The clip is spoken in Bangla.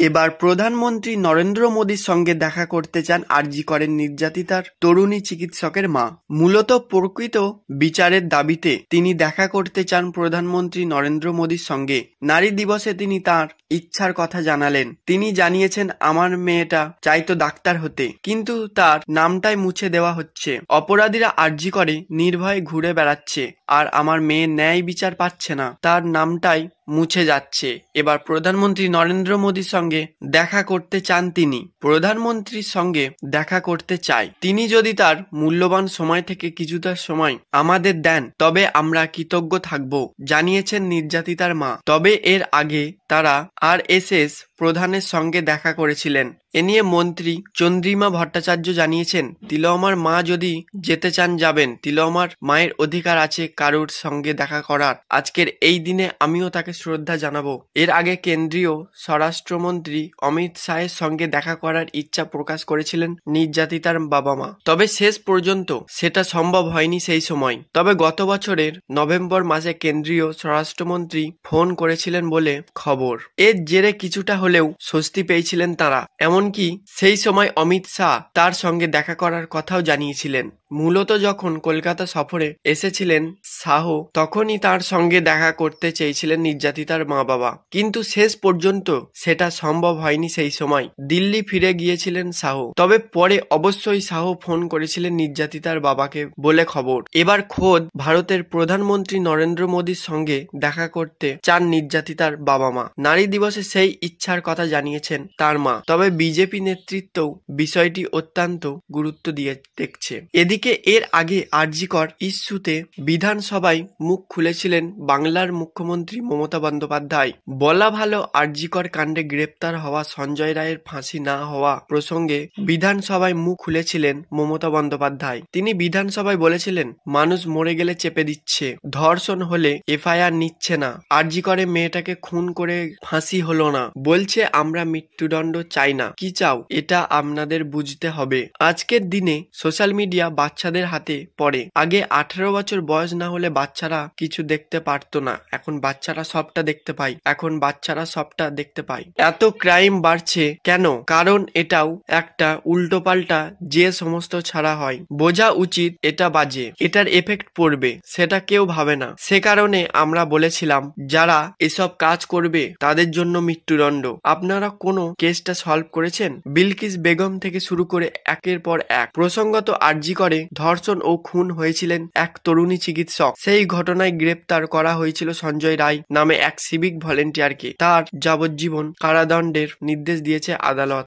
এবার প্রধানমন্ত্রী নরেন্দ্র মোদীর সঙ্গে দেখা করতে চান আরজি করের নির্যাতিতার তরুণী চিকিৎসকের মা। মূলত প্রকৃত বিচারের দাবিতে তিনি দেখা করতে চান প্রধানমন্ত্রী নরেন্দ্র মোদীর সঙ্গে। নারী দিবসে তিনি তার ইচ্ছার কথা জানালেন। তিনি জানিয়েছেন, আমার মেয়েটা চাইতো ডাক্তার হতে, কিন্তু তার নামটাই মুছে দেওয়া হচ্ছে। অপরাধীরা আরজি করে নির্ভয়ে ঘুরে বেড়াচ্ছে, আর আমার মেয়ে ন্যায় বিচার পাচ্ছে না, তার নামটাই মুছে যাচ্ছে। এবার প্রধানমন্ত্রী নরেন্দ্র মোদীর সঙ্গে দেখা করতে চান তিনি। প্রধানমন্ত্রীর সঙ্গে দেখা করতে চায় তিনি। যদি তার মূল্যবান সময় থেকে কিছুটা সময় আমাদের দেন, তবে আমরা কৃতজ্ঞ থাকব, জানিয়েছেন নির্যাতিতার মা। তবে এর আগে তারা আরএসএস প্রধানের সঙ্গে দেখা করেছিলেন। এ নিয়ে মন্ত্রী চন্দ্রিমা ভট্টাচার্য জানিয়েছেন, তিলোয়ামার মা যদি যেতে চান যাবেন। তিলোয়ামার মায়ের অধিকার আছে কারোর সঙ্গে দেখা করার। আজকের এই দিনে আমিও তাকে শ্রদ্ধা জানাবো। এর আগে কেন্দ্রীয় স্বরাষ্ট্রমন্ত্রী অমিত শাহের সঙ্গে দেখা করার ইচ্ছা প্রকাশ করেছিলেন নির্যাতিতার বাবা মা, তবে শেষ পর্যন্ত সেটা সম্ভব হয়নি সেই সময়। তবে গত বছরের নভেম্বর মাসে কেন্দ্রীয় স্বরাষ্ট্রমন্ত্রী ফোন করেছিলেন বলে খবর। এর জেরে কিছুটা হলেও স্বস্তি পেয়েছিলেন তারা। এমনকি সেই সময় অমিত শাহ তার সঙ্গে দেখা করার কথাও জানিয়েছিলেন। মূলত যখন কলকাতা সফরে এসেছিলেন শাহ, তখনই তার সঙ্গে দেখা করতে চেয়েছিলেন নির্যাতিতার মা বাবা, কিন্তু শেষ পর্যন্ত সেটা সম্ভব হয়নি। সেই সময় দিল্লি ফিরে গিয়েছিলেন শাহ। তবে পরে অবশ্যই শাহ ফোন করেছিলেন নির্যাতিতার বাবাকে বলে খবর। এবার খোদ ভারতের প্রধানমন্ত্রী নরেন্দ্র মোদীর সঙ্গে দেখা করতে চান নির্যাতিতার বাবা মা। নারী দিবসে সেই ইচ্ছার কথা জানিয়েছেন তার মা। তবে বিজেপি নেতৃত্বও বিষয়টি অত্যন্ত গুরুত্ব দিয়ে দেখছে। এদিকে এর আগে আরজি কর ইস্যুতে বিধানসভায় মুখ খুলেছিলেন বাংলার মুখ্যমন্ত্রী মমতা বন্দ্যোপাধ্যায়। বলা ভালো, আরজি কর কাণ্ডে গ্রেপ্তার হওয়া সঞ্জয় রায়ের ফাঁসি না হওয়া প্রসঙ্গে বিধানসভায় মুখ খুলেছিলেন মমতা বন্দ্যোপাধ্যায়। তিনি বিধানসভায় বলেছিলেন, মানুষ মরে গেলে চেপে দিচ্ছে, ধর্ষণ হলে এফআইআর নিচ্ছে না, আরজি করে মেয়েটাকে খুন করে ফাঁসি হলো না, বলছে আমরা মৃত্যুদণ্ড চাই না। কি চাও, এটা আপনাদের বুঝতে হবে। আজকের দিনে সোশ্যাল মিডিয়া বাচ্চাদের হাতে পড়ে। আগে 18 বছর বয়স না হলে বাচ্চারা কিছু দেখতে পারতো না, এখন বাচ্চারা সবটা দেখতে পায়। এত ক্রাইম বাড়ছে কেন? কারণ এটাও একটা উল্টোপাল্টা যে সমস্ত ছাড়া হয়। বোঝা উচিত এটা বাজে, এটার এফেক্ট পড়বে, সেটা কেউ ভাবে না। সে কারণে আমরা বলেছিলাম, যারা এসব কাজ করবে তাদের জন্য মৃত্যুদণ্ড। আপনারা কোনো কেসটা সলভ করেছেন? বিলকিস বেগম থেকে শুরু করে একের পর এক প্রসঙ্গত আরজি করে ধর্ষণ ও খুন হয়েছিলেন এক তরুণী চিকিৎসক। সেই ঘটনায় গ্রেপ্তার করা হয়েছিল সঞ্জয় রায় নামে এক সিভিক ভলেন্টিয়ারকে। তার যাবজ্জীবন কারাদণ্ডের নির্দেশ দিয়েছে আদালত।